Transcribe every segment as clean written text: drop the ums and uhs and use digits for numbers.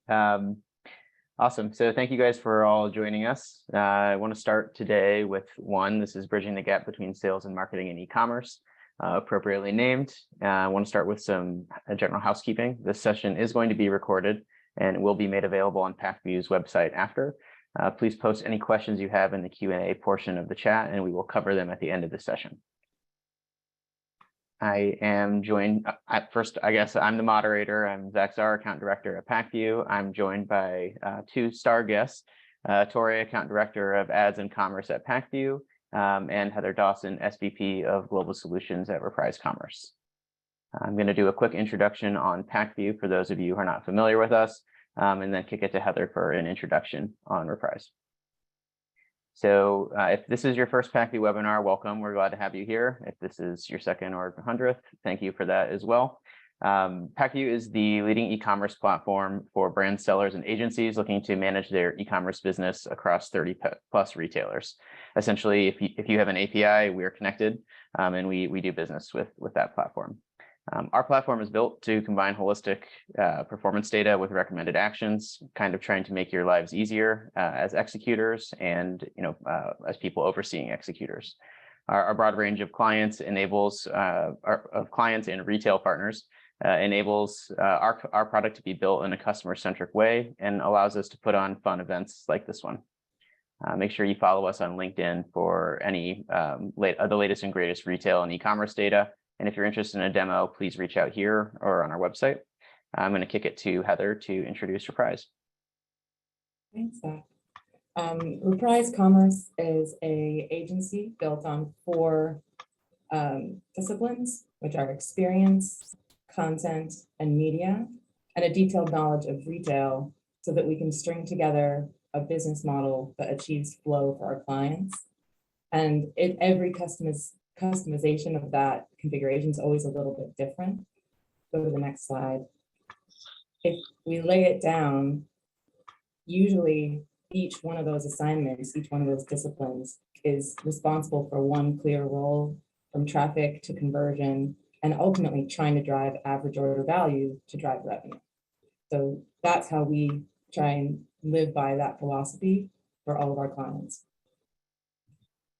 Um, awesome. So thank you guys for all joining us. I want to start today with this is bridging the gap between sales and marketing and e-commerce, appropriately named. I want to start with some general housekeeping. This session is going to be recorded and will be made available on Pacvue's website after. Please post any questions you have in the Q&A portion of the chat, and we will cover them at the end of the session. I am joined first, I guess I'm the moderator. I'm Zach Czar, account director at Pacvue. I'm joined by two star guests, Ettore, account director of ads and commerce at Pacvue, and Heather Dawson, SVP of global solutions at Reprise Commerce. I'm going to do a quick introduction on Pacvue for those of you who are not familiar with us, and then kick it to Heather for an introduction on Reprise. So if this is your first Pacvue webinar, welcome. We're glad to have you here. If this is your second or 100th, thank you for that as well. Pacvue is the leading e-commerce platform for brand sellers and agencies looking to manage their e-commerce business across 30 plus retailers. Essentially, if you have an API, we are connected, and we do business with that platform. Our platform is built to combine holistic performance data with recommended actions, kind of trying to make your lives easier as executors and as people overseeing executors. Our broad range of clients enables clients and retail partners enables our product to be built in a customer-centric way and allows us to put on fun events like this one. Make sure you follow us on LinkedIn for any the latest and greatest retail and e-commerce data. And if you're interested in a demo, please reach out here or on our website. I'm going to kick it to Heather to introduce Reprise. Thanks, Zach. Reprise Commerce is an agency built on 4 disciplines, which are experience, content, and media, and a detailed knowledge of retail so that we can string together a business model that achieves flow for our clients. And every customization of that configuration is always a little bit different. Go to the next slide. If we lay it down, usually each one of those assignments, each one of those disciplines is responsible for one clear role, from traffic to conversion, and ultimately trying to drive average order value to drive revenue. So that's how we try and live by that philosophy for all of our clients.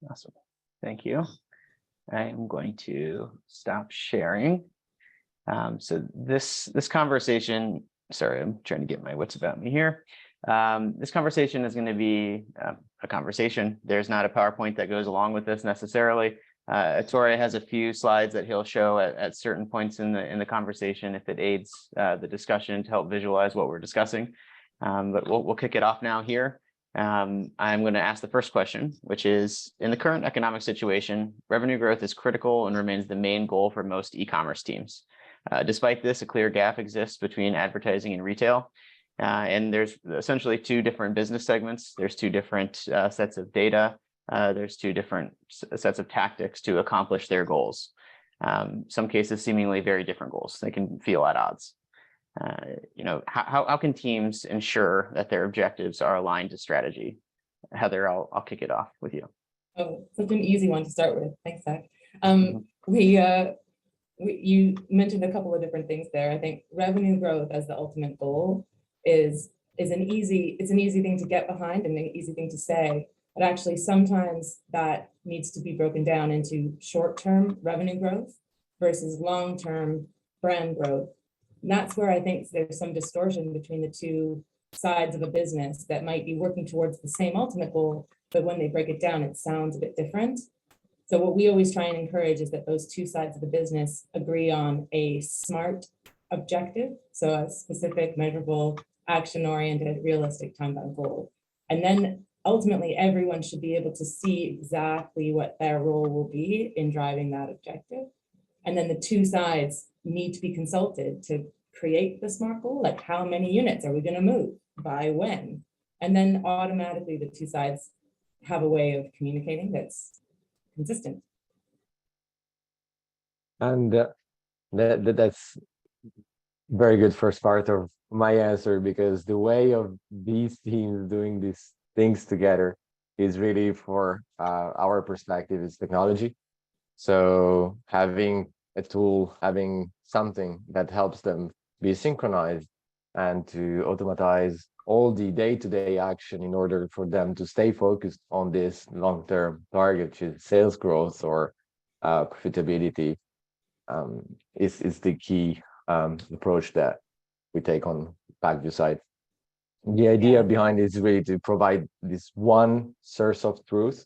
Awesome. Thank you. I'm going to stop sharing. So this conversation, sorry, I'm trying to get my wits about me here. This conversation is going to be a conversation. There's not a PowerPoint that goes along with this necessarily. Ettore has a few slides that he'll show at certain points in the conversation if it aids the discussion to help visualize what we're discussing. But we'll kick it off now here. I'm going to ask the first question, which is, in the current economic situation, revenue growth is critical and remains the main goal for most e-commerce teams. Despite this, a clear gap exists between advertising and retail. And there's essentially 2 different business segments. There's 2 different sets of data. There's 2 different sets of tactics to accomplish their goals. Some cases seemingly very different goals. They can feel at odds. How can teams ensure that their objectives are aligned to strategy? Heather, I'll kick it off with you. Oh, such an easy one to start with. Thanks, Zach. You mentioned a couple of different things there. I think revenue growth as the ultimate goal is an easy thing to get behind and an easy thing to say, but actually sometimes that needs to be broken down into short-term revenue growth versus long-term brand growth. And that's where I think there's some distortion between the 2 sides of a business that might be working towards the same ultimate goal, but when they break it down, it sounds a bit different. So what we always try and encourage is that those 2 sides of the business agree on a SMART objective, so a specific, measurable, action-oriented, realistic time-bound goal. And then ultimately, everyone should be able to see exactly what their role will be in driving that objective. And then the 2 sides need to be consulted to create the SMART goal, like how many units are we going to move, by when? And then automatically the 2 sides have a way of communicating that's consistent. And that's very good first part of my answer, because the way of these teams doing these things together is really, for our perspective, is technology. So having a tool, having something that helps them be synchronized and to automatize all the day-to-day action in order for them to stay focused on this long-term target, which is sales growth or profitability, is the key approach that we take on Pacvue side. The idea behind it is really to provide this one source of truth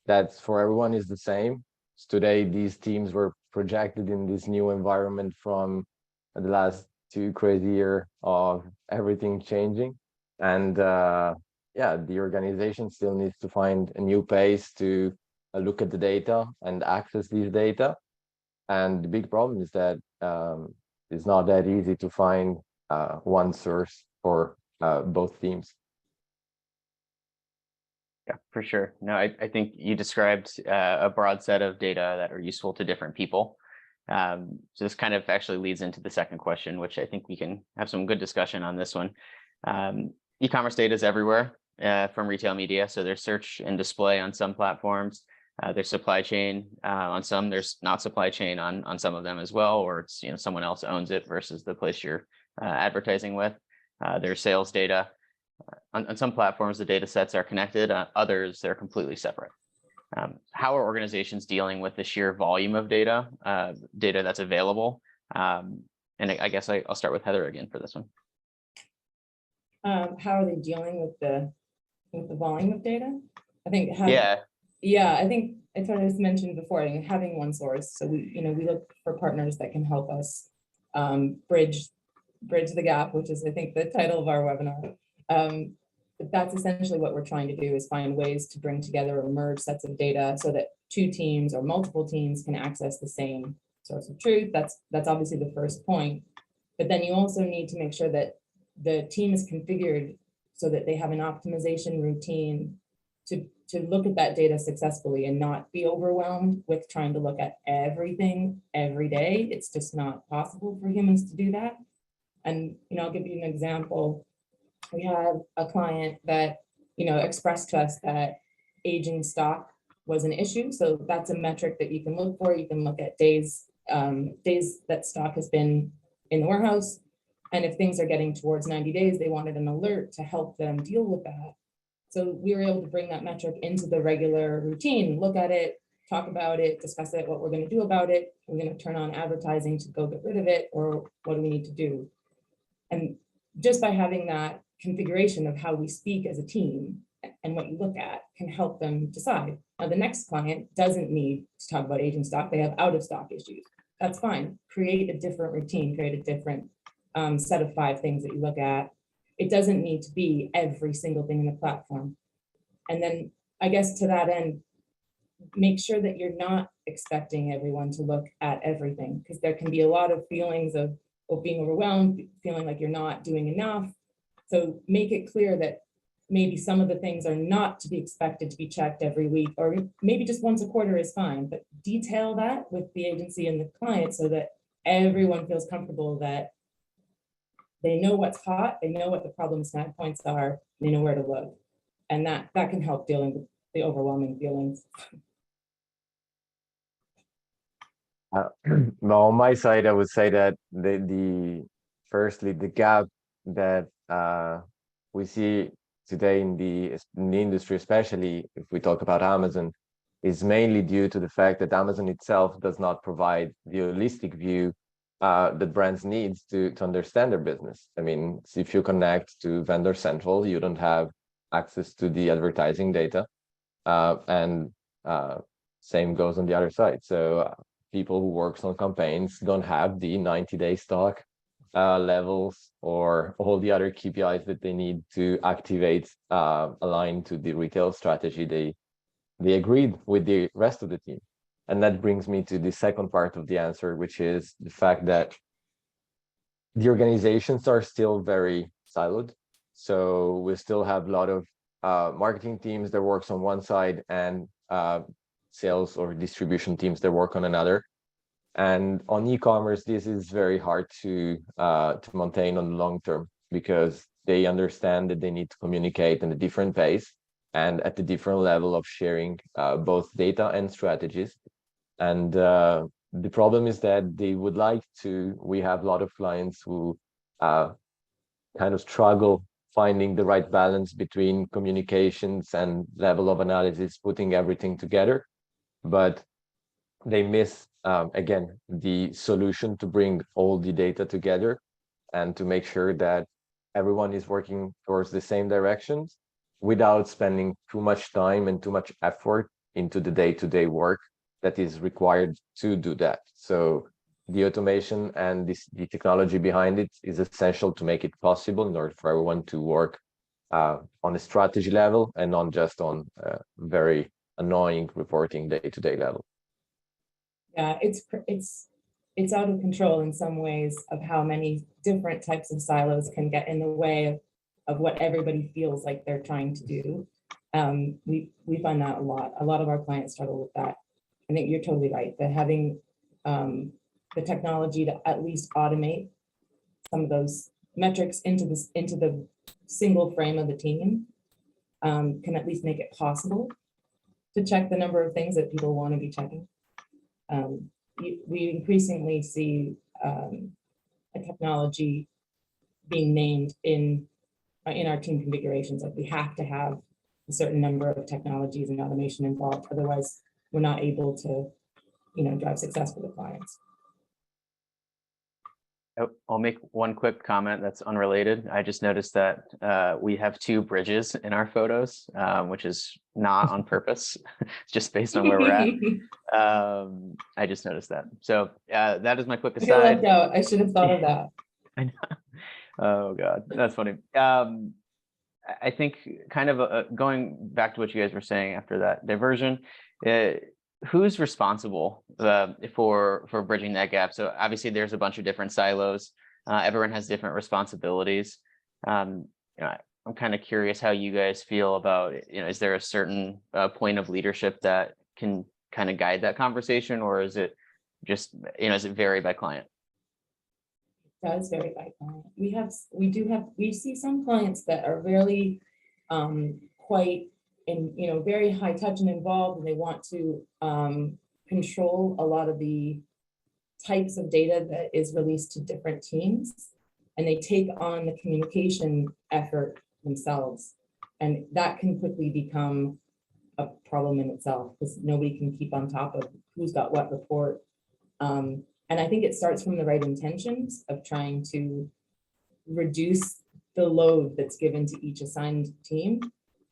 that for everyone is the same. So today, these teams were projected in this new environment from the last 2 crazy years of everything changing. And yeah, the organization still needs to find a new pace to look at the data and access these data. And the big problem is that it's not that easy to find one source for both teams. Yeah, for sure. No, I think you described a broad set of data that are useful to different people. So this kind of actually leads into the second question, which I think we can have some good discussion on this one. E-commerce data is everywhere from retail media. So there's search and display on some platforms. There's supply chain on some. There's not supply chain on some of them as well, or it's someone else owns it versus the place you're advertising with. There's sales data. On some platforms, the data sets are connected. Others, they're completely separate. How are organizations dealing with the sheer volume of data that's available? And I guess I'll start with Heather again for this one. How are they dealing with the volume of data? I think I think Ettore has mentioned before, having one source. So we look for partners that can help us bridge the gap, which is I think the title of our webinar. But that's essentially what we're trying to do, is find ways to bring together or merge sets of data so that two teams or multiple teams can access the same source of truth. That's obviously the first point. But then you also need to make sure that the team is configured so that they have an optimization routine to look at that data successfully and not be overwhelmed with trying to look at everything every day. It's just not possible for humans to do that. And I'll give you an example. We have a client that expressed to us that aging stock was an issue. So that's a metric that you can look for. You can look at days that stock has been in the warehouse. And if things are getting towards 90 days, they wanted an alert to help them deal with that. So we were able to bring that metric into the regular routine, look at it, talk about it, discuss it, what we're going to do about it. We're going to turn on advertising to go get rid of it, or what do we need to do? And just by having that configuration of how we speak as a team and what you look at can help them decide. Now, the next client doesn't need to talk about aging stock. They have out of stock issues. That's fine. Create a different routine, create a different set of 5 things that you look at. It doesn't need to be every single thing in the platform. And then I guess to that end, make sure that you're not expecting everyone to look at everything, because there can be a lot of feelings of being overwhelmed, feeling like you're not doing enough. So make it clear that maybe some of the things are not to be expected to be checked every week, or maybe just once a quarter is fine, but detail that with the agency and the client so that everyone feels comfortable that they know what's hot, they know what the problem snag points are, they know where to look. And that can help dealing with the overwhelming feelings. Well, on my side, I would say that firstly, the gap that we see today in the industry, especially if we talk about Amazon, is mainly due to the fact that Amazon itself does not provide the holistic view that brands need to understand their business. I mean, if you connect to Vendor Central, you don't have access to the advertising data, and same goes on the other side. So people who works on campaigns don't have the 90-day stock levels or all the other KPIs that they need to activate aligned to the retail strategy they agreed with the rest of the team. And that brings me to the second part of the answer, which is the fact that the organizations are still very siloed. So we still have a lot of marketing teams that works on one side and sales or distribution teams that work on another. And on e-commerce, this is very hard to maintain on the long term, because they understand that they need to communicate in a different pace and at a different level of sharing both data and strategies. And the problem is that they would like to. We have a lot of clients who kind of struggle finding the right balance between communications and level of analysis, putting everything together. But they miss, again, the solution to bring all the data together and to make sure that everyone is working towards the same directions without spending too much time and too much effort into the day-to-day work that is required to do that. So the automation and the technology behind it is essential to make it possible in order for everyone to work on a strategy level and not just on very annoying reporting day-to-day level. Yeah, it's out of control in some ways of how many different types of silos can get in the way of what everybody feels like they're trying to do. We find that a lot. A lot of our clients struggle with that. I think you're totally right. That having the technology to at least automate some of those metrics into the single frame of the team can at least make it possible to check the number of things that people want to be checking. We increasingly see a technology being named in our team configurations. Like we have to have a certain number of technologies and automation involved. Otherwise, we're not able to, drive success for the clients. I'll make one quick comment that's unrelated. I just noticed that we have 2 bridges in our photos, which is not on purpose. It's just based on where we're at. I just noticed that. So that is my quick I feel left aside. out. I should have thought of that. I know. Oh God, that's funny. I think kind of going back to what you guys were saying after that diversion, who's responsible for bridging that gap? So obviously there's a bunch of different silos. Everyone has different responsibilities. I'm kind of curious how you guys feel about, is there a certain point of leadership that can kind of guide that conversation, or is it just, does it vary by client? It does vary by client. We see some clients that are really quite very high touch and involved, and they want to control a lot of the types of data that is released to different teams, and they take on the communication effort themselves, and that can quickly become a problem in itself because nobody can keep on top of who's got what report. And I think it starts from the right intentions of trying to reduce the load that's given to each assigned team,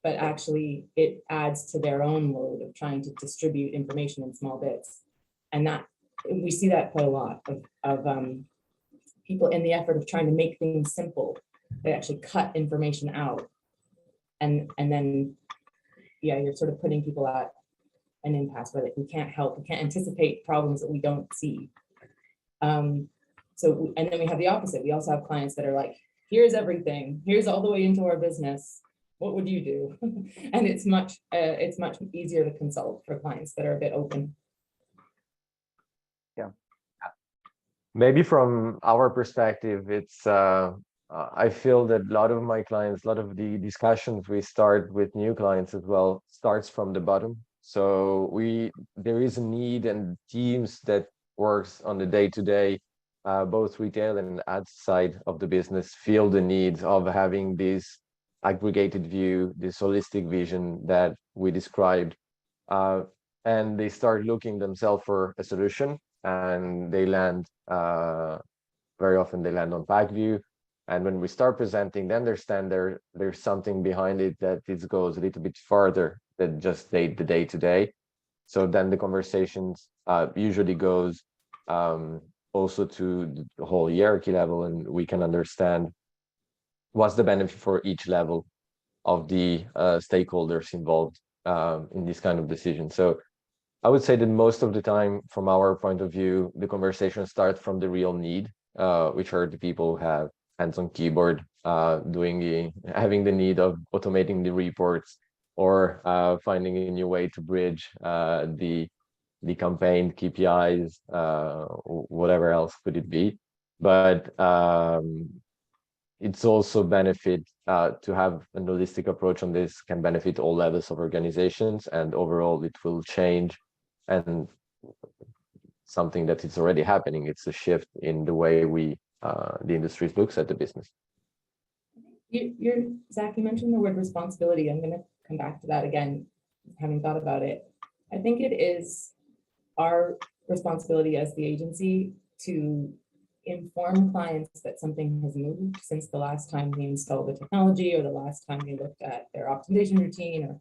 but actually it adds to their own load of trying to distribute information in small bits. And that we see that quite a lot of people in the effort of trying to make things simple, they actually cut information out. And then, you're sort of putting people at an impasse where we can't help, we can't anticipate problems that we don't see. And then we have the opposite. We also have clients that are like, here's everything, here's all the way into our business. What would you do? And it's much easier to consult for clients that are a bit open. Yeah. Maybe from our perspective, it's I feel that a lot of my clients, a lot of the discussions we start with new clients as well, starts from the bottom. So there is a need, and teams that works on the day-to-day, both retail and ads side of the business, feel the need of having this aggregated view, this holistic vision that we described, and they start looking themselves for a solution, and they land very often they land on Pacvue. And when we start presenting, they understand there's something behind it that it goes a little bit further than just the day-to-day. So then the conversations usually goes also to the whole hierarchy level, and we can understand what's the benefit for each level of the stakeholders involved in this kind of decision. So I would say that most of the time, from our point of view, the conversation starts from the real need, which are the people who have hands on keyboard, having the need of automating the reports, or finding a new way to bridge the campaign KPIs, whatever else could it be. But it's also benefit to have a holistic approach on this, can benefit all levels of organizations, and overall it will change, and something that is already happening. It's a shift in the way the industry looks at the business. Zach, you mentioned the word responsibility. I'm going to come back to that again, having thought about it. I think it is our responsibility as the agency to inform clients that something has moved since the last time we installed the technology or the last time we looked at their optimization routine,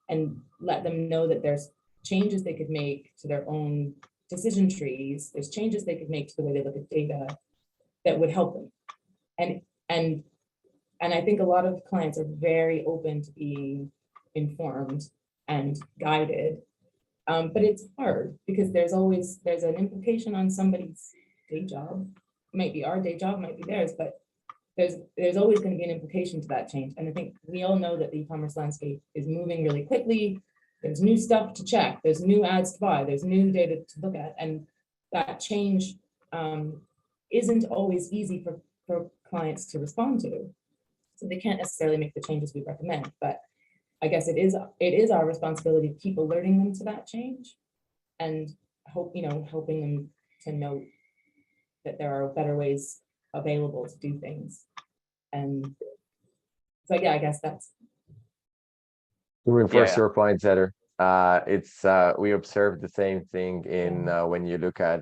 and let them know that there's changes they could make to their own decision trees. There's changes they could make to the way they look at data that would help them. And I think a lot of clients are very open to being informed and guided. But it's hard because there's an implication on somebody's day job. It might be our day job, might be theirs, but there's always going to be an implication to that change. And I think we all know that the e-commerce landscape is moving really quickly. There's new stuff to check. There's new ads to buy. There's new data to look at. And that change isn't always easy for clients to respond to. So they can't necessarily make the changes we recommend, but I guess it is our responsibility to keep alerting them to that change and helping them to know that there are better ways available to do things. And so, yeah, I guess that's. To reinforce your points, Ettore, we observed the same thing in when you look at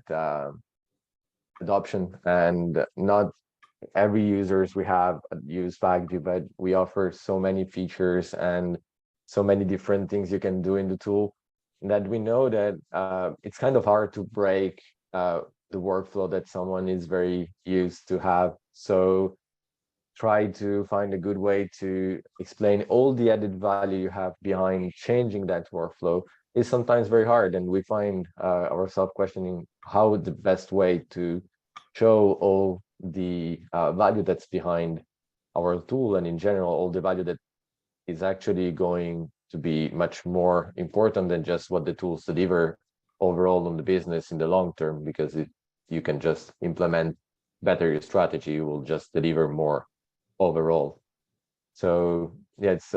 adoption, and not every users we have use Pacvue, but we offer so many features and so many different things you can do in the tool that we know that it's kind of hard to break the workflow that someone is very used to have. So try to find a good way to explain all the added value you have behind changing that workflow is sometimes very hard. And we find ourselves questioning how the best way to show all the value that's behind our tool, and in general, all the value that is actually going to be much more important than just what the tools deliver overall on the business in the long term, because if you can just implement better your strategy, you will just deliver more overall. So yeah, it's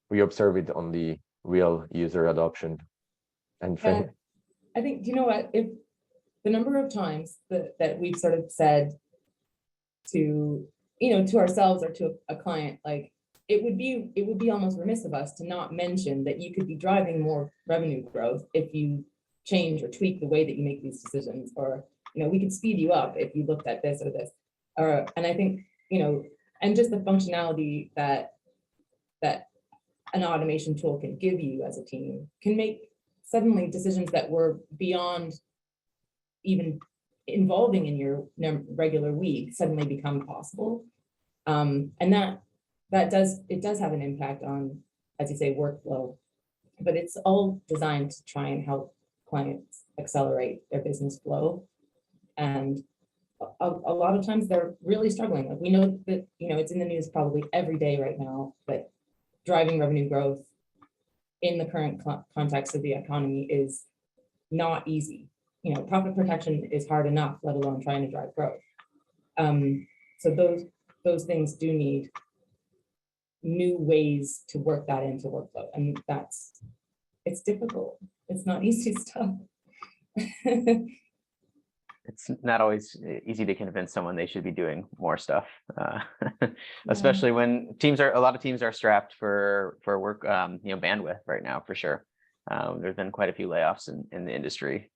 we observe it on the real user adoption. And I think, you know what, if the number of times that we've sort of said to ourselves or to a client, like, it would be almost remiss of us to not mention that you could be driving more revenue growth if you change or tweak the way that you make these decisions, or we could speed you up if you looked at this or this, and I think and just the functionality that an automation tool can give you as a team can make suddenly decisions that were beyond even involving in your regular week suddenly become possible, and that does have an impact on, as you say, workflow, but it's all designed to try and help clients accelerate their business flow. And a lot of times they're really struggling. Like, we know that it's in the news probably every day right now, but driving revenue growth in the current context of the economy is not easy. Profit protection is hard enough, let alone trying to drive growth. So those things do need new ways to work that into workflow, and it's difficult. It's not easy stuff. It's not always easy to convince someone they should be doing more stuff, especially when a lot of teams are strapped for work, bandwidth right now, for sure. There's been quite a few layoffs in the industry,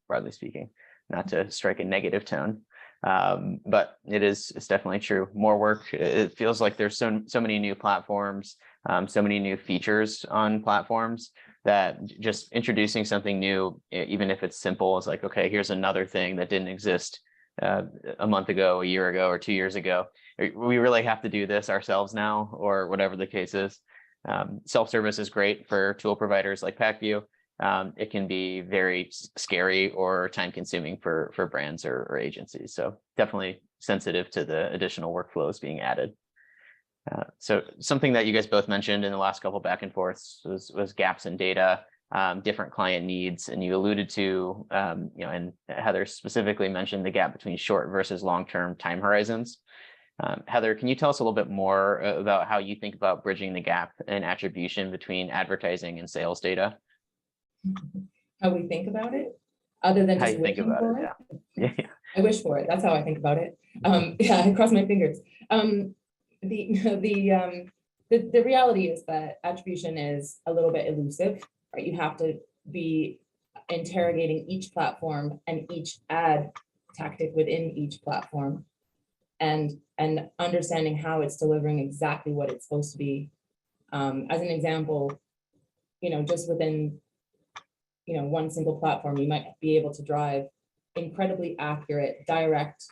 broadly speaking, not to strike a negative tone, but it's definitely true. More work. It feels like there's so many new platforms, so many new features on platforms, that just introducing something new, even if it's simple, is like, okay, here's another thing that didn't exist a month ago, a year ago, or 2 years ago. We really have to do this ourselves now, or whatever the case is. Self-service is great for tool providers like Pacvue. It can be very scary or time-consuming for brands or agencies. So definitely sensitive to the additional workflows being added. So something that you guys both mentioned in the last couple back and forths was gaps in data, different client needs, and you alluded to, and Heather specifically mentioned the gap between short versus long-term time horizons. Heather, can you tell us a little bit more about how you think about bridging the gap in attribution between advertising and sales data? How we think about it, other than just wishing for it? Yeah. I wish for it. That's how I think about it. Yeah, I cross my fingers. the reality is that attribution is a little bit elusive, right? You have to be interrogating each platform and each ad tactic within each platform, and understanding how it's delivering exactly what it's supposed to be. As an example, just within one single platform, you might be able to drive incredibly accurate, direct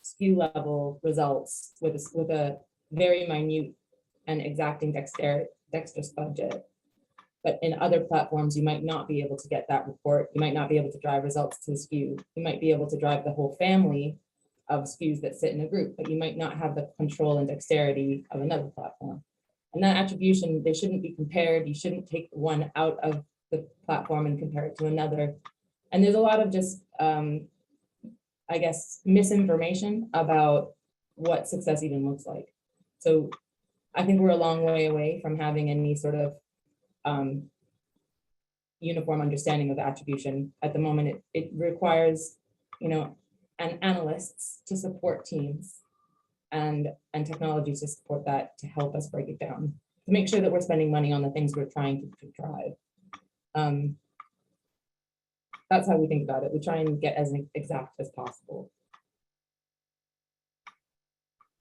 SKU level results with a very minute and exacting dexterous budget. But in other platforms, you might not be able to get that report. You might not be able to drive results to the SKU. You might be able to drive the whole family of SKUs that sit in a group, but you might not have the control and dexterity of another platform. And that attribution, they shouldn't be compared. You shouldn't take one out of the platform and compare it to another. And there's a lot of just, I guess, misinformation about what success even looks like. So I think we're a long way away from having any sort of uniform understanding of attribution. At the moment, it requires, and analysts to support teams and technology to support that, to help us break it down, to make sure that we're spending money on the things we're trying to drive. That's how we think about it. We try and get as exact as possible.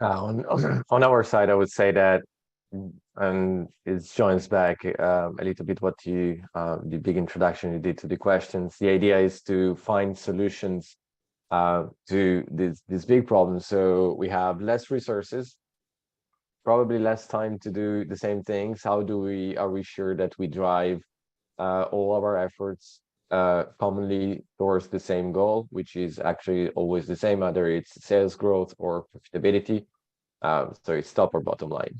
On our side, I would say that, and it joins back a little bit what you, the big introduction you did to the questions. The idea is to find solutions to this big problem. So we have less resources, probably less time to do the same things. Are we sure that we drive all of our efforts commonly towards the same goal, which is actually always the same, whether it's sales growth or profitability? So it's top or bottom line.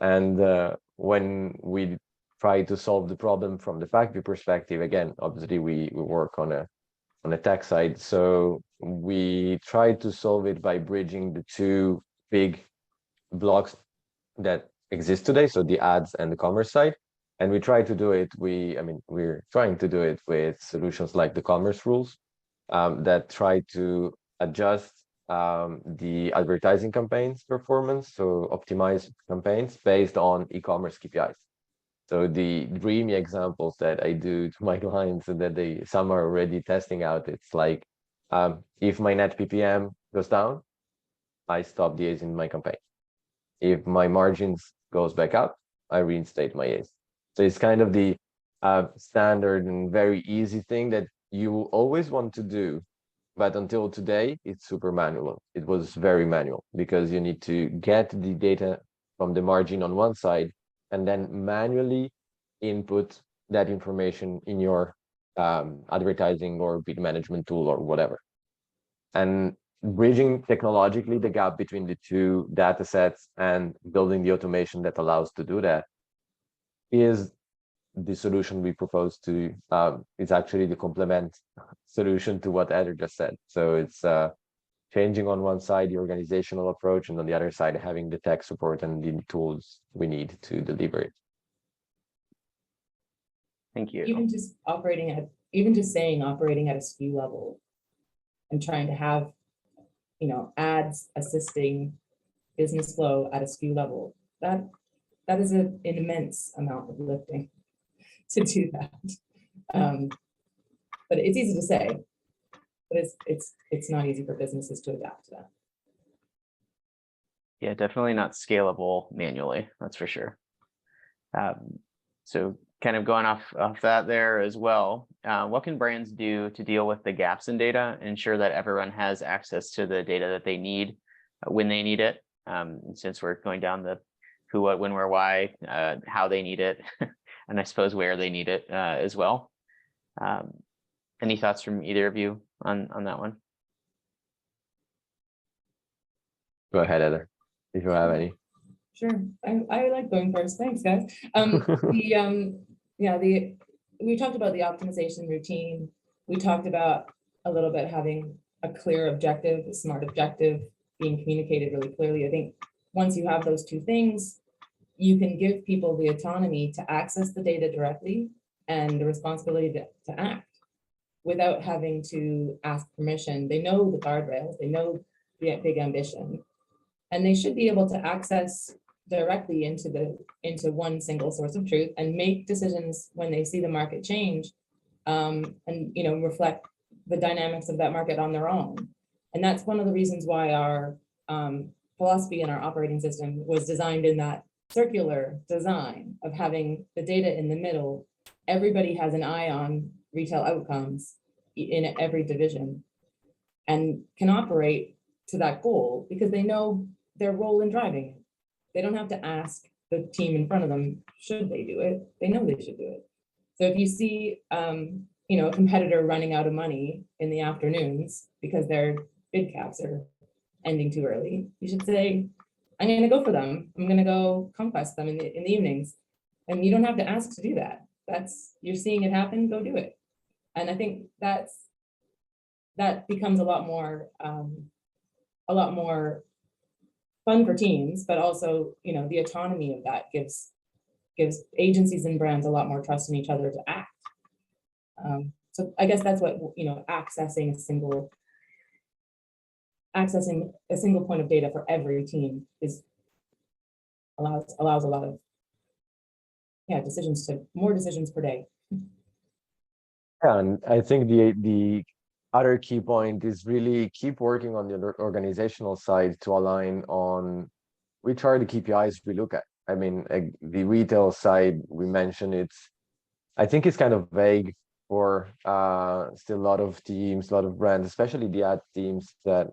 And when we try to solve the problem from the Pacvue perspective, again, obviously we work on a tech side. So we try to solve it by bridging the two big blocks that exist today, so the ads and the commerce side. And we try to do it, we're trying to do it with solutions like the commerce rules that try to adjust the advertising campaigns performance, so optimize campaigns based on e-commerce KPIs. So the dreamy examples that I do to my clients and that some are already testing out, it's like, if my net PPM goes down, I stop the ads in my campaign. If my margins goes back up, I reinstate my ads. So it's kind of the standard and very easy thing that you always want to do. But until today, it's super manual. It was very manual because you need to get the data from the margin on one side and then manually input that information in your advertising or bid management tool or whatever. And bridging technologically the gap between the two data sets and building the automation that allows to do that is the solution we propose to. It's actually the complement solution to what Ettore just said. So it's changing on one side the organizational approach, and on the other side having the tech support and the tools we need to deliver it. Thank you. Even just saying operating at a SKU level and trying to have, ads assisting business flow at a SKU level, that is an immense amount of lifting to do that. But it's easy to say, but it's not easy for businesses to adapt to that. Yeah, definitely not scalable manually, that's for sure. So kind of going off that there as well, what can brands do to deal with the gaps in data, ensure that everyone has access to the data that they need when they need it? Since we're going down the who, what, when, where, why, how they need it, and I suppose where they need it as well. Any thoughts from either of you on that one? Go ahead, Ettore, if you have any. Sure, I like going first. Thanks, guys. We talked about the optimization routine. We talked about a little bit having a clear objective, a smart objective being communicated really clearly. I think once you have those two things, you can give people the autonomy to access the data directly and the responsibility to act without having to ask permission. They know the guardrails, they know the big ambition. And they should be able to access directly into one single source of truth and make decisions when they see the market change, and reflect the dynamics of that market on their own. And that's one of the reasons why our philosophy and our operating system was designed in that circular design of having the data in the middle. Everybody has an eye on retail outcomes in every division and can operate to that goal because they know their role in driving it. They don't have to ask the team in front of them, should they do it? They know they should do it. So if you see, a competitor running out of money in the afternoons because their bid caps are ending too early, you should say, I'm going to go for them. I'm going to go conquest them in the evenings. And you don't have to ask to do that. You're seeing it happen, go do it. And I think that becomes a lot more fun for teams, but also, the autonomy of that gives agencies and brands a lot more trust in each other to act. So I guess that's what, accessing a single point of data for every team allows a lot of more decisions per day. Yeah, and I think the other key point is really keep working on the organizational side to align on which are the KPIs we look at. I mean, the retail side, we mentioned I think it's kind of vague for still a lot of teams, a lot of brands, especially the ad teams that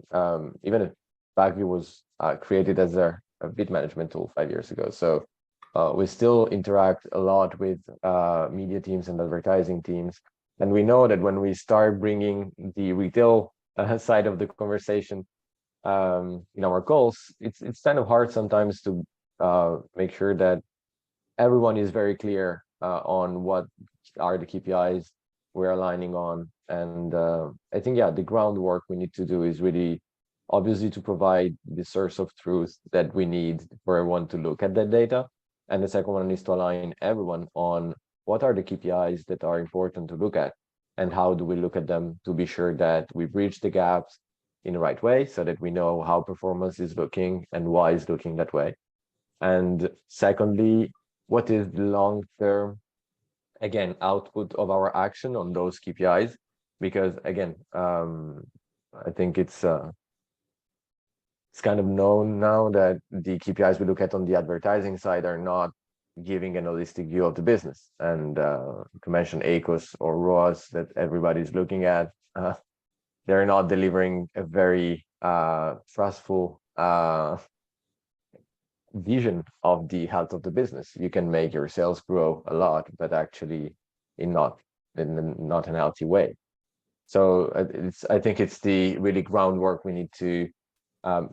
even if Pacvue was created as a bid management tool 5 years ago. So we still interact a lot with media teams and advertising teams. And we know that when we start bringing the retail side of the conversation in our goals, it's kind of hard sometimes to make sure that everyone is very clear on what are the KPIs we're aligning on. And I think, the groundwork we need to do is really obviously to provide the source of truth that we need for everyone to look at that data. And the second one is to align everyone on what are the KPIs that are important to look at and how do we look at them to be sure that we bridge the gaps in the right way so that we know how performance is looking and why it's looking that way. And secondly, what is the long-term, again, output of our action on those KPIs? Because again, I think it's kind of known now that the KPIs we look at on the advertising side are not giving an holistic view of the business. And to mention ACOS or ROAS that everybody's looking at, they're not delivering a very trustful vision of the health of the business. You can make your sales grow a lot, but actually in not an healthy way. So I think it's the really groundwork we need to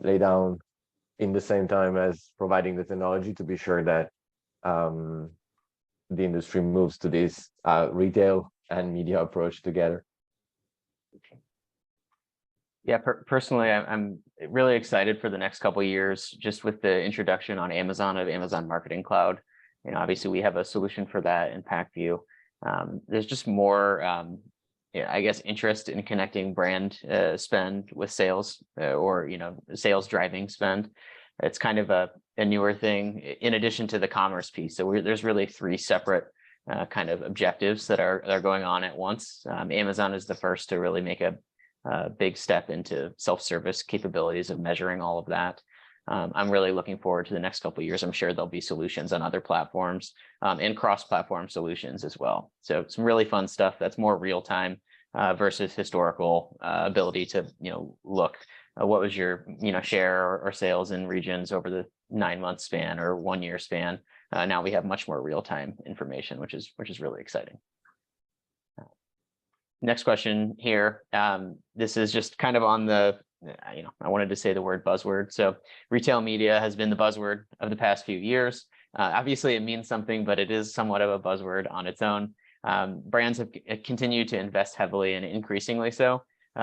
lay down in the same time as providing the technology to be sure that the industry moves to this retail and media approach together. Yeah, personally, I'm really excited for the next couple of years, just with the introduction on Amazon of Amazon Marketing Cloud. Obviously we have a solution for that in Pacvue. There's just more, I guess, interest in connecting brand spend with sales or, sales driving spend. It's kind of a newer thing in addition to the commerce piece. So there's really three separate kind of objectives that are going on at once. Amazon is the first to really make a big step into self-service capabilities of measuring all of that. I'm really looking forward to the next couple of years. I'm sure there'll be solutions on other platforms and cross-platform solutions as well. So some really fun stuff that's more real-time versus historical ability to, look what was your, share or sales in regions over the 9-month span or 1 year span. Now we have much more real-time information, which is really exciting. Next question here. This is just kind of on the, I wanted to say the word buzzword. So retail media has been the buzzword of the past few years. Obviously, it means something, but it is somewhat of a buzzword on its own. Brands have continued to invest heavily and increasingly so.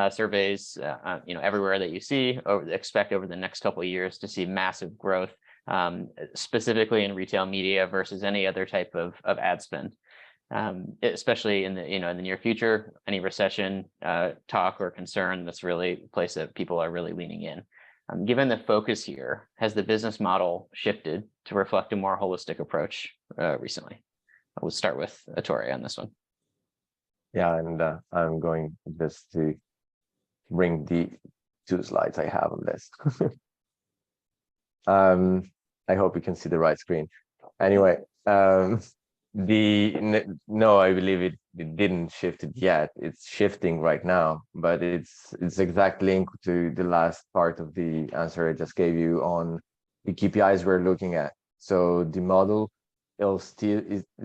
Surveys, everywhere that you see, expect over the next couple of years to see massive growth, specifically in retail media versus any other type of ad spend. Especially in the in the near future, any recession talk or concern, that's really a place that people are really leaning in. Given the focus here, has the business model shifted to reflect a more holistic approach recently? We'll start with Ettore on this one. Yeah, and I'm going just to bring the 2 slides I have on this. I hope you can see the right screen. Anyway, no, I believe it didn't shift it yet. It's shifting right now, but it's exactly linked to the last part of the answer I just gave you on the KPIs we're looking at. So the model is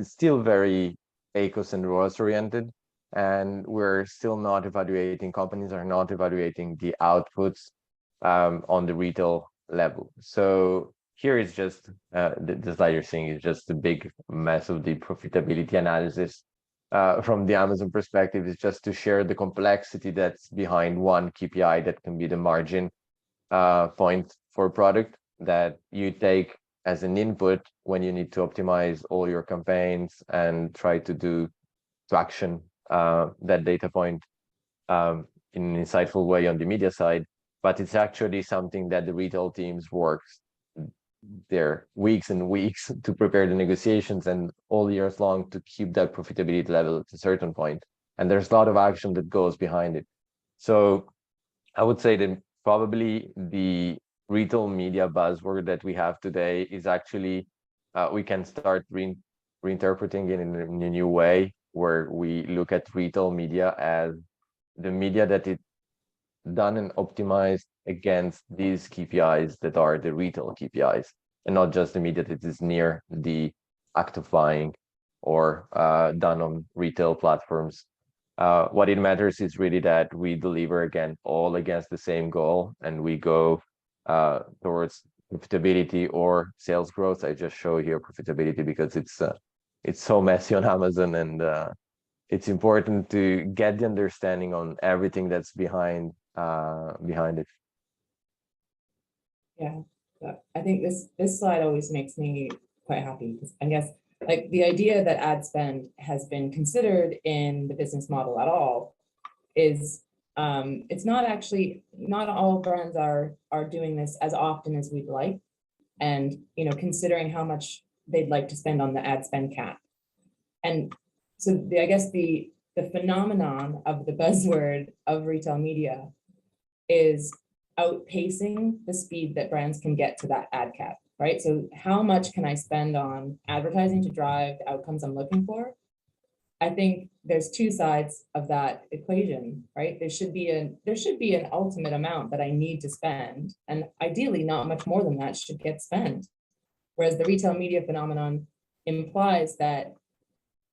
still very ACOS and ROAS oriented, and we're still not evaluating, companies are not evaluating the outputs on the retail level. So here is just the slide you're seeing is just a big mess of the profitability analysis from the Amazon perspective. Is just to share the complexity that's behind one KPI that can be the margin point for product that you take as an input when you need to optimize all your campaigns and try to action that data point in an insightful way on the media side. But it's actually something that the retail teams works their weeks and weeks to prepare the negotiations and all years long to keep that profitability level at a certain point. And there's a lot of action that goes behind it. So I would say that probably the retail media buzzword that we have today is actually, we can start reinterpreting it in a new way, where we look at retail media as the media that is done and optimized against these KPIs that are the retail KPIs, and not just the media that is near the act of buying or done on retail platforms. What it matters is really that we deliver again all against the same goal, and we go towards profitability or sales growth. I just show here profitability because it's so messy on Amazon, and it's important to get the understanding on everything that's behind it. Yeah, I think this slide always makes me quite happy, because I guess like the idea that ad spend has been considered in the business model at all is it's not all brands are doing this as often as we'd like, and considering how much they'd like to spend on the ad spend cap. And so I guess the phenomenon of the buzzword of retail media is outpacing the speed that brands can get to that ad cap, right? So how much can I spend on advertising to drive the outcomes I'm looking for? I think there's 2 sides of that equation, right? There should be an ultimate amount that I need to spend, and ideally not much more than that should get spent. Whereas the retail media phenomenon implies that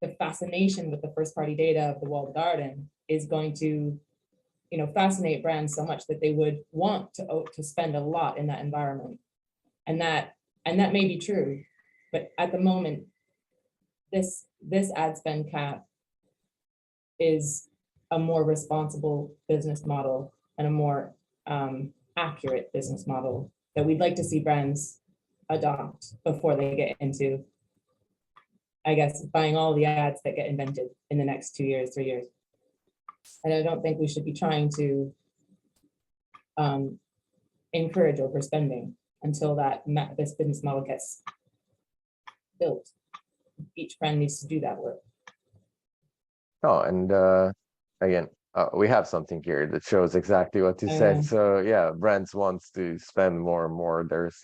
the fascination with the first party data of the walled garden is going to fascinate brands so much that they would want to spend a lot in that environment. And that may be true, but at the moment, this ad spend cap is a more responsible business model and a more accurate business model that we'd like to see brands adopt before they get into, I guess, buying all the ads that get invented in the next 2 years, 3 years. And I don't think we should be trying to encourage overspending until this business model gets built. Each brand needs to do that work. Oh, and again, we have something here that shows exactly what you said. So yeah, brands wants to spend more and more. There's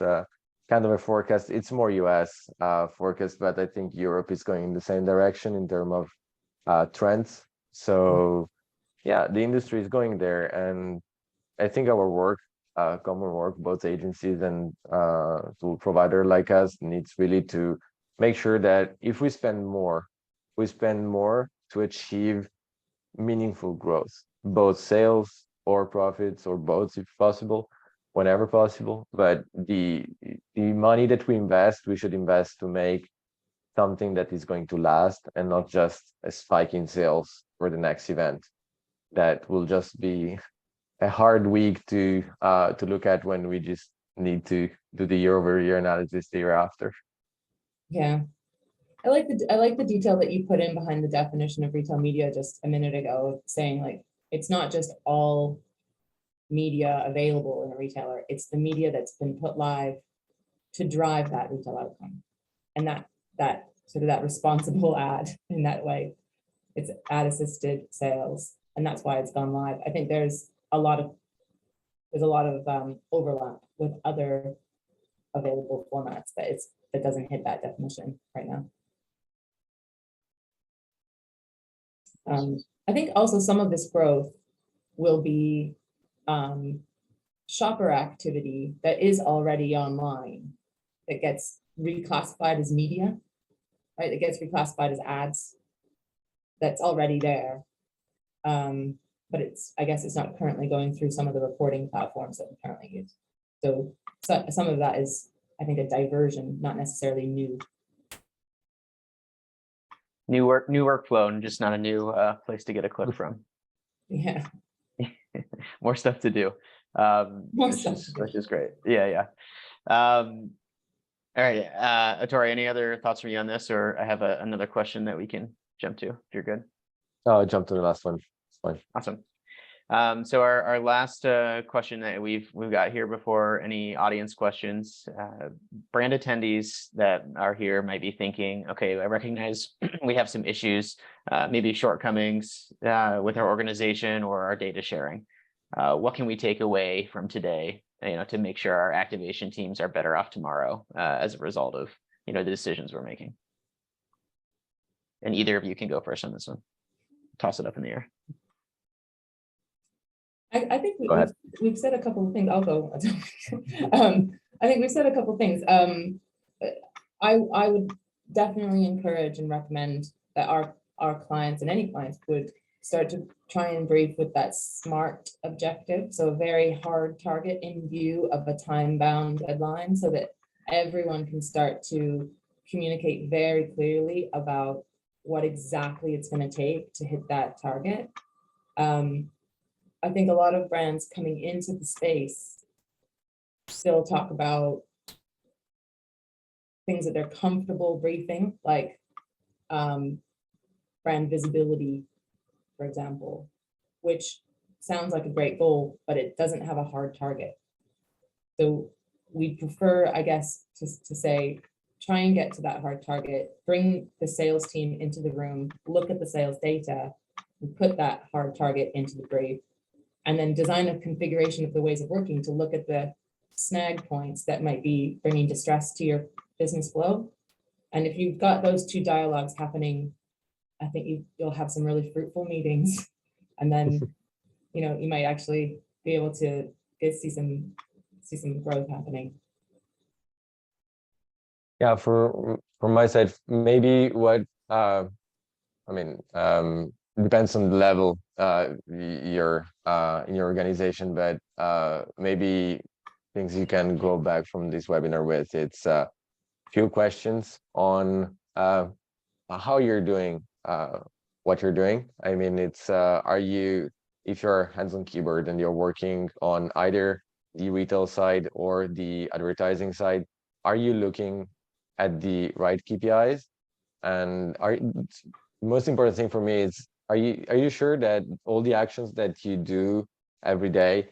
kind of a forecast. It's more US forecast, but I think Europe is going in the same direction in terms of trends. So yeah, the industry is going there, and I think our work, common work, both agencies and tool provider like us, needs really to make sure that if we spend more to achieve meaningful growth, both sales or profits or both, if possible, whenever possible. But the money that we invest, we should invest to make something that is going to last, and not just a spike in sales for the next event. That will just be a hard week to look at when we just need to do the year-over-year analysis the year after. Yeah, I like the detail that you put in behind the definition of retail media just a minute ago, saying like it's not just all media available in a retailer. It's the media that's been put live to drive that retail outcome. And that sort of that responsible ad in that way, it's ad assisted sales. And that's why it's gone live. I think there's a lot of overlap with other available formats, but that doesn't hit that definition right now. I think also some of this growth will be shopper activity that is already online that gets reclassified as media, right? It gets reclassified as ads that's already there. But I guess it's not currently going through some of the reporting platforms that we currently use. So some of that is, I think, a diversion, not necessarily new. New workflow, and just not a new place to get a click from. Yeah. More stuff to do. Which is great. Yeah. All right, Ettore, any other thoughts from you on this, or I have another question that we can jump to if you're good. I'll jump to the last one. It's fine. Awesome. So our last question that we've got here before any audience questions, brand attendees that are here might be thinking, okay, I recognize we have some issues, maybe shortcomings with our organization or our data sharing. What can we take away from today, to make sure our activation teams are better off tomorrow as a result of, the decisions we're making? And either of you can go first on this one. Toss it up in the air. I think we've said a couple of things. I'll go. I think we've said a couple of things. I would definitely encourage and recommend that our clients and any clients would start to try and brief with that SMART objective. So a very hard target in view of a time-bound deadline, so that everyone can start to communicate very clearly about what exactly it's going to take to hit that target. I think a lot of brands coming into the space still talk about things that they're comfortable briefing, like brand visibility, for example, which sounds like a great goal, but it doesn't have a hard target. So we prefer, I guess, to say, try and get to that hard target, bring the sales team into the room, look at the sales data, and put that hard target into the brief. And then design a configuration of the ways of working to look at the snag points that might be bringing distress to your business flow. And if you've got those two dialogues happening, I think you'll have some really fruitful meetings. And then, you might actually be able to see some growth happening. Yeah, from my side, maybe what depends on the level you're in your organization, but maybe things you can go back from this webinar with. It's a few questions on how you're doing what you're doing. I mean, it's if you're hands on keyboard and you're working on either the retail side or the advertising side, are you looking at the right KPIs? And most important thing for me is, are you sure that all the actions that you do every day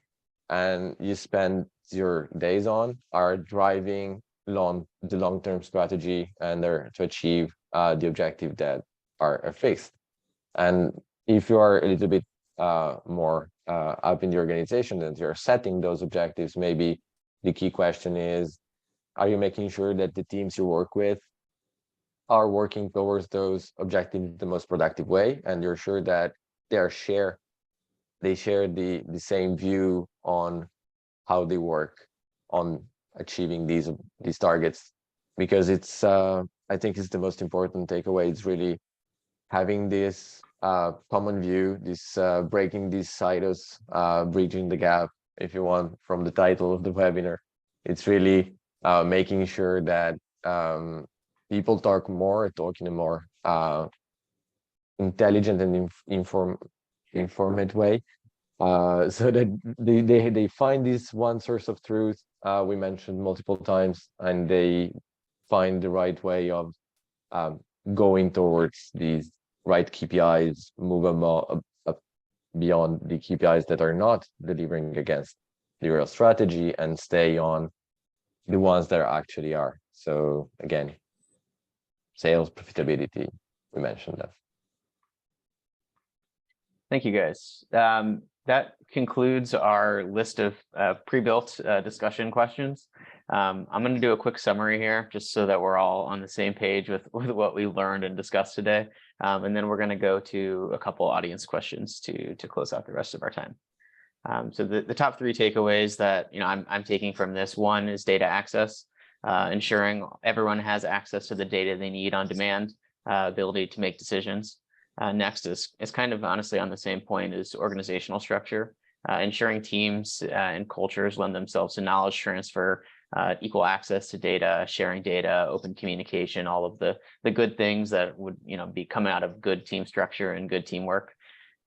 and you spend your days on are driving the long-term strategy and to achieve the objective that are fixed? And if you are a little bit more up in the organization and you're setting those objectives, maybe the key question is, are you making sure that the teams you work with are working towards those objectives the most productive way, and you're sure that they share the same view on how they work on achieving these targets? Because it's I think it's the most important takeaway. It's really having this common view, this breaking these silos, bridging the gap, if you want, from the title of the webinar. It's really making sure that people talk in a more intelligent and informed way, so that they find this one source of truth we mentioned multiple times, and they find the right way of going towards these right KPIs, move them up beyond the KPIs that are not delivering against the real strategy and stay on the ones that actually are. So again, sales, profitability, we mentioned that. Thank you, guys. That concludes our list of pre-built discussion questions. I'm going to do a quick summary here, just so that we're all on the same page with what we learned and discussed today. And then we're going to go to a couple audience questions to close out the rest of our time. So the top three takeaways that I'm taking from this: one is data access, ensuring everyone has access to the data they need on demand, ability to make decisions. Next is kind of honestly on the same point as organizational structure, ensuring teams and cultures lend themselves to knowledge transfer, equal access to data, sharing data, open communication, all of the good things that would be coming out of good team structure and good teamwork.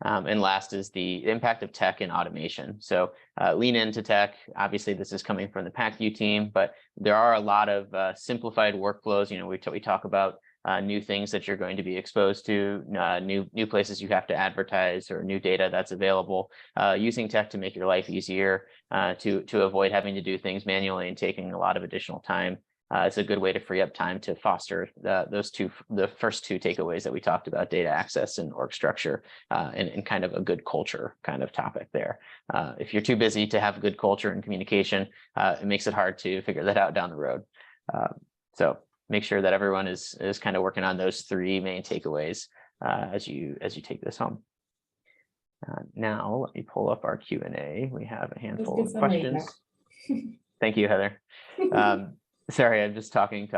And last is the impact of tech and automation. So lean into tech. Obviously, this is coming from the Pacvue team, but there are a lot of simplified workflows. We talk about new things that you're going to be exposed to, new places you have to advertise, or new data that's available. Using tech to make your life easier, to avoid having to do things manually and taking a lot of additional time. It's a good way to free up time to foster the first two takeaways that we talked about: data access and org structure, and kind of a good culture kind of topic there. If you're too busy to have good culture and communication, it makes it hard to figure that out down the road. So make sure that everyone is kind of working on those three main takeaways as you take this home. Now let me pull up our Q&A. We have a handful of questions. Thank you, Heather. Sorry, I'm just talking.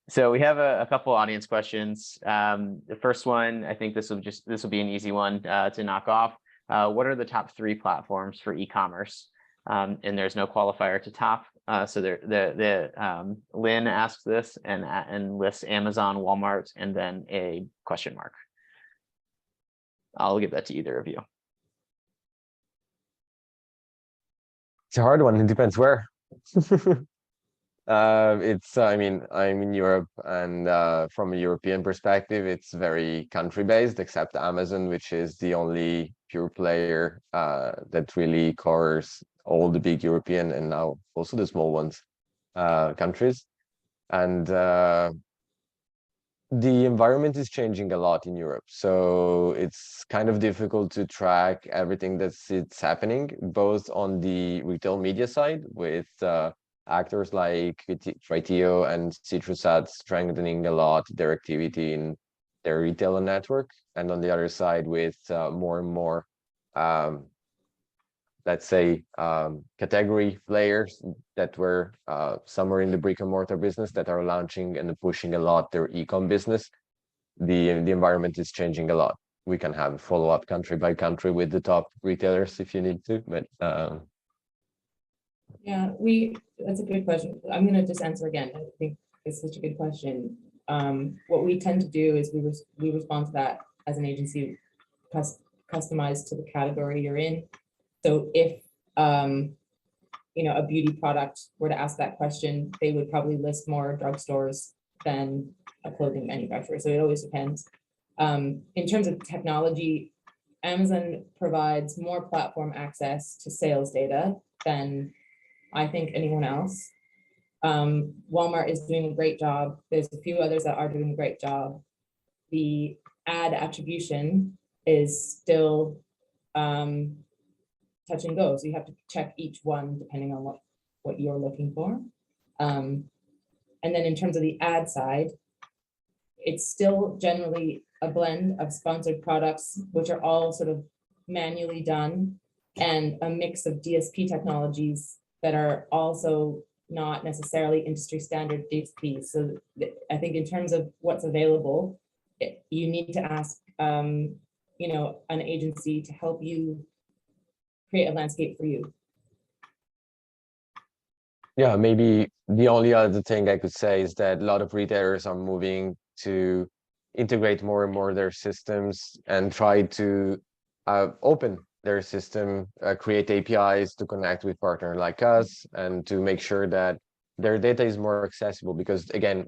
So we have a couple audience questions. The first one, I think this will be an easy one to knock off. What are the top three platforms for e-commerce? And there's no qualifier to top. So Lynn asks this and lists Amazon, Walmart, and then a question mark. I'll give that to either of you. It's a hard one. It depends where. I mean, I'm in Europe, and from a European perspective, it's very country-based, except Amazon, which is the only pure player that really covers all the big European and now also the small ones countries. And the environment is changing a lot in Europe, so it's kind of difficult to track everything that's happening, both on the retail media side with actors like Criteo and Citrus Ads strengthening a lot their activity in their retailer network, and on the other side with more and more let's say category players that were somewhere in the brick and mortar business that are launching and pushing a lot their e-com business. The environment is changing a lot. We can have a follow-up country by country with the top retailers if you need to, but yeah, that's a good question. I'm going to just answer again. I think it's such a good question. What we tend to do is we respond to that as an agency, customized to the category you're in. So if a beauty product were to ask that question, they would probably list more drugstores than a clothing manufacturer. So it always depends. In terms of technology, Amazon provides more platform access to sales data than I think anyone else. Walmart is doing a great job. There's a few others that are doing a great job. The ad attribution is still touch and go. So you have to check each one depending on what you're looking for. And then in terms of the ad side, it's still generally a blend of sponsored products, which are all sort of manually done, and a mix of DSP technologies that are also not necessarily industry standard DSPs. So I think in terms of what's available, you need to ask an agency to help you create a landscape for you. yeah, maybe the only other thing I could say is that a lot of retailers are moving to integrate more and more their systems and try to open their system, create APIs to connect with partners like us, and to make sure that their data is more accessible, because again,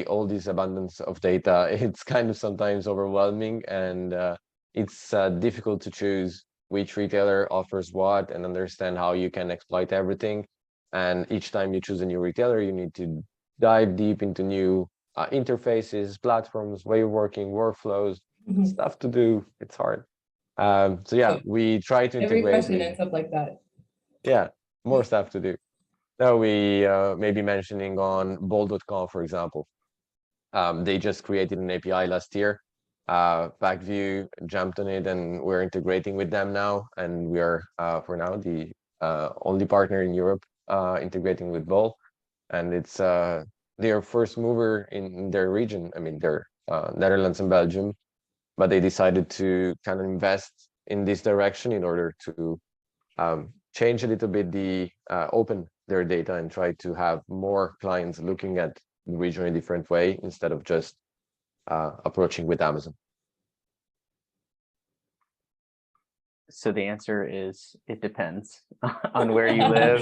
all this abundance of data, it's kind of sometimes overwhelming, and it's difficult to choose which retailer offers what and understand how you can exploit everything. And each time you choose a new retailer, you need to dive deep into new interfaces, platforms, way of working, workflows, stuff to do. It's hard. So yeah, we try to Every integrate question with, ends up like that. yeah, more stuff to do. Now we may be mentioning on bol.com, for example. They just created an API last year. Pacvue jumped on it, and we're integrating with them now. And we are, for now, the only partner in Europe integrating with Bol. And it's their first mover in their region. I mean, they're Netherlands and Belgium, but they decided to kind of invest in this direction in order to change a little bit the open their data and try to have more clients looking at the region in a different way instead of just approaching with Amazon. So the answer is it depends on where you live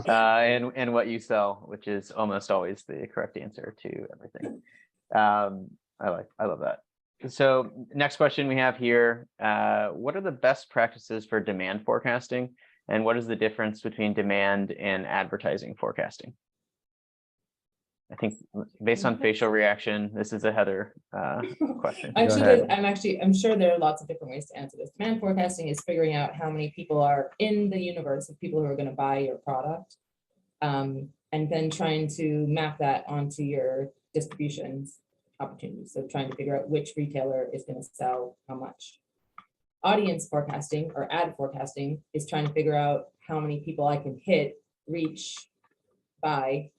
and what you sell, which is almost always the correct answer to everything. I love that. So next question we have here, what are the best practices for demand forecasting, and what is the difference between demand and advertising forecasting? I think based on facial reaction, this is a Heather question. I'm sure there are lots of different ways to answer this. Demand forecasting is figuring out how many people are in the universe of people who are going to buy your product, and then trying to map that onto your distributions opportunities. So trying to figure out which retailer is going to sell how much. Audience forecasting or ad forecasting is trying to figure out how many people I can hit, reach, buy,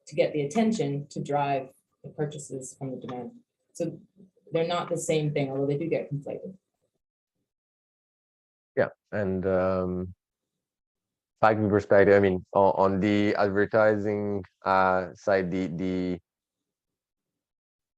to get the attention to drive the purchases from the demand. So they're not the same thing, although they do get conflated. Yeah, and Pacvue perspective, I mean, on the advertising side, the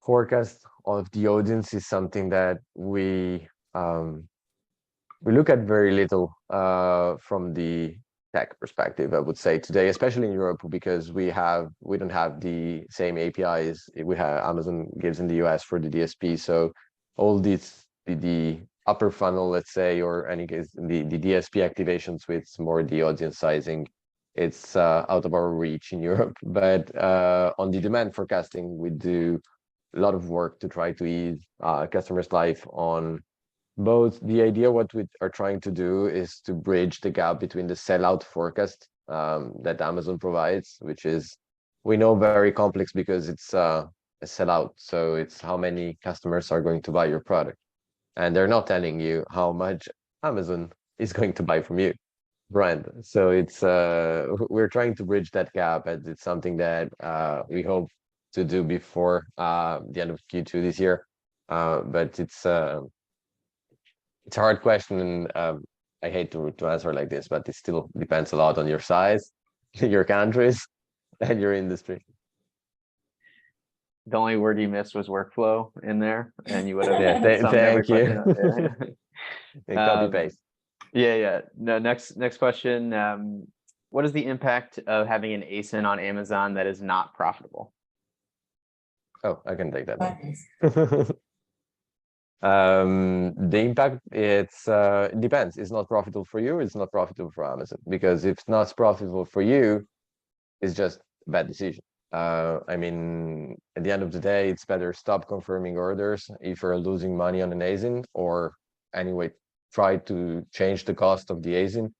forecast of the audience is something that we look at very little from the tech perspective, I would say today, especially in Europe, because we don't have the same APIs we have Amazon gives in the US for the DSP. So all these the upper funnel, let's say, or any case the DSP activations with more the audience sizing, it's out of our reach in Europe. But on the demand forecasting, we do a lot of work to try to ease customers' life on both. The idea what we are trying to do is to bridge the gap between the sellout forecast that Amazon provides, which is, we know, very complex because it's a sellout. So it's how many customers are going to buy your product. And they're not telling you how much Amazon is going to buy from you, brand. So it's we're trying to bridge that gap, and it's something that we hope to do before the end of Q2 this year. But it's a hard question, and I hate to answer like this, but it still depends a lot on your size, your countries, and your industry. The only word you missed was workflow in there, and you would have. Yeah, thank you. Copy paste. Yeah. No, next question. What is the impact of having an ASIN on Amazon that is not profitable? Oh, I can take that one. The impact, it depends. It's not profitable for you, it's not profitable for Amazon, because if it's not profitable for you, it's just a bad decision. I mean, at the end of the day, it's better stop confirming orders if you're losing money on an ASIN, or anyway, try to change the cost of the ASIN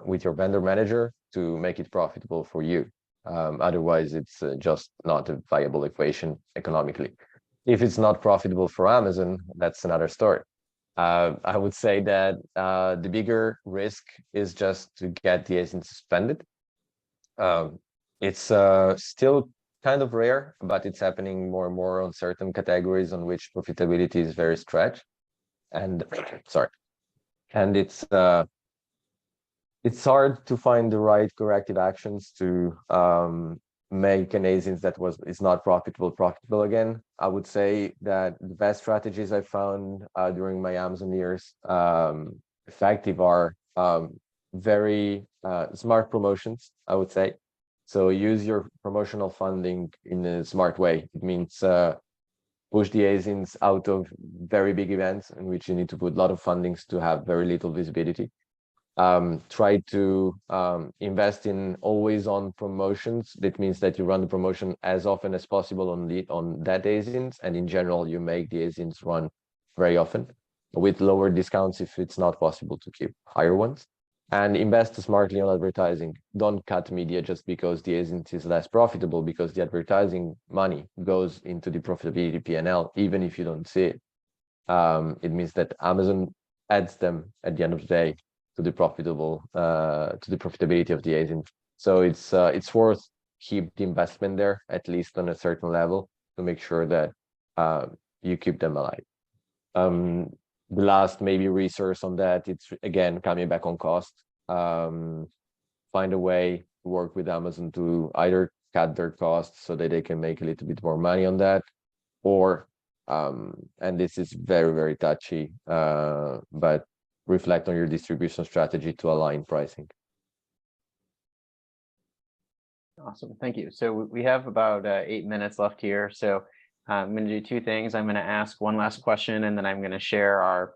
with your vendor manager to make it profitable for you. Otherwise, it's just not a viable equation economically. If it's not profitable for Amazon, that's another story. I would say that the bigger risk is just to get the ASIN suspended. It's still kind of rare, but it's happening more and more on certain categories on which profitability is very stretched. And sorry, and it's hard to find the right corrective actions to make an ASIN that is not profitable again. I would say that the best strategies I found during my Amazon years effective are very smart promotions, I would say. So use your promotional funding in a smart way. It means push the ASINs out of very big events in which you need to put a lot of fundings to have very little visibility. Try to invest in always on promotions. That means that you run the promotion as often as possible on that ASINs, and in general, you make the ASINs run very often with lower discounts if it's not possible to keep higher ones. And invest smartly on advertising. Don't cut media just because the ASIN is less profitable, because the advertising money goes into the profitability P&L, even if you don't see it. It means that Amazon adds them at the end of the day to the profitability of the ASIN. So it's worth keep the investment there, at least on a certain level, to make sure that you keep them alive. The last maybe resource on that, it's again coming back on cost. Find a way to work with Amazon to either cut their costs so that they can make a little bit more money on that, or and this is very, very touchy, but reflect on your distribution strategy to align pricing. Awesome, thank you. So we have about 8 minutes left here. So I'm going to do two things. I'm going to ask one last question, and then I'm going to share our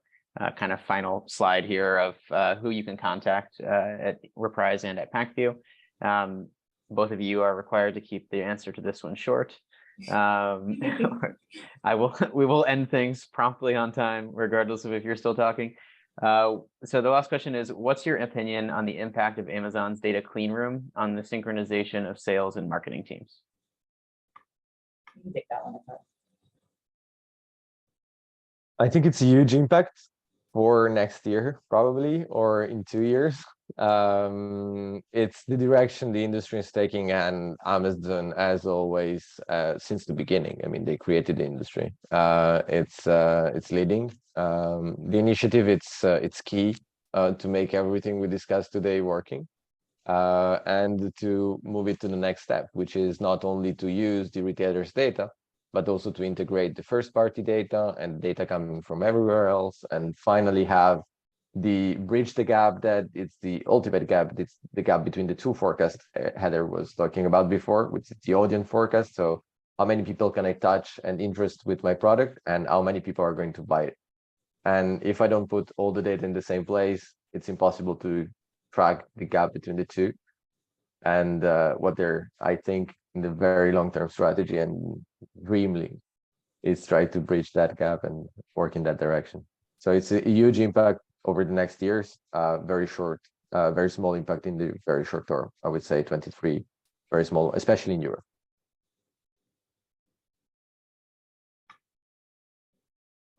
kind of final slide here of who you can contact at Reprise and at Pacvue. Both of you are required to keep the answer to this one short. We will end things promptly on time, regardless of if you're still talking. So the last question is, what's your opinion on the impact of Amazon's data clean room on the synchronization of sales and marketing teams? You can take that one. I think it's a huge impact for next year, probably, or in 2 years. It's the direction the industry is taking, and Amazon, as always, since the beginning. I mean, they created the industry. It's leading. The initiative, it's key to make everything we discussed today working, and to move it to the next step, which is not only to use the retailer's data, but also to integrate the first-party data and data coming from everywhere else, and finally have bridge the gap that it's the ultimate gap. It's the gap between the two forecasts Heather was talking about before, which is the audience forecast. So how many people can I touch and interest with my product, and how many people are going to buy it? And if I don't put all the data in the same place, it's impossible to track the gap between the two. And what they're, I think, in the very long-term strategy and dreamily is try to bridge that gap and work in that direction. So it's a huge impact over the next years, very small impact in the very short term. I would say 23, very small, especially in Europe.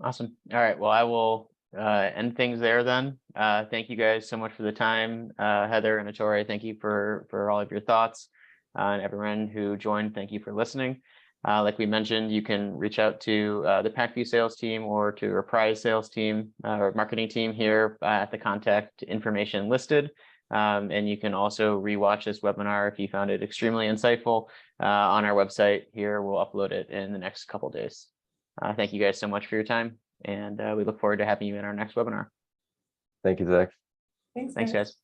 Awesome. All right. Well, I will end things there then. Thank you guys so much for the time. Heather and Ettore, thank you for all of your thoughts. And everyone who joined, thank you for listening. Like we mentioned, you can reach out to the Pacvue sales team or to Reprise sales team or marketing team here at the contact information listed. And you can also rewatch this webinar if you found it extremely insightful on our website here. We'll upload it in the next couple of days. Thank you guys so much for your time, and we look forward to having you in our next webinar. Thank you, Zach. Thanks, Thanks, guys.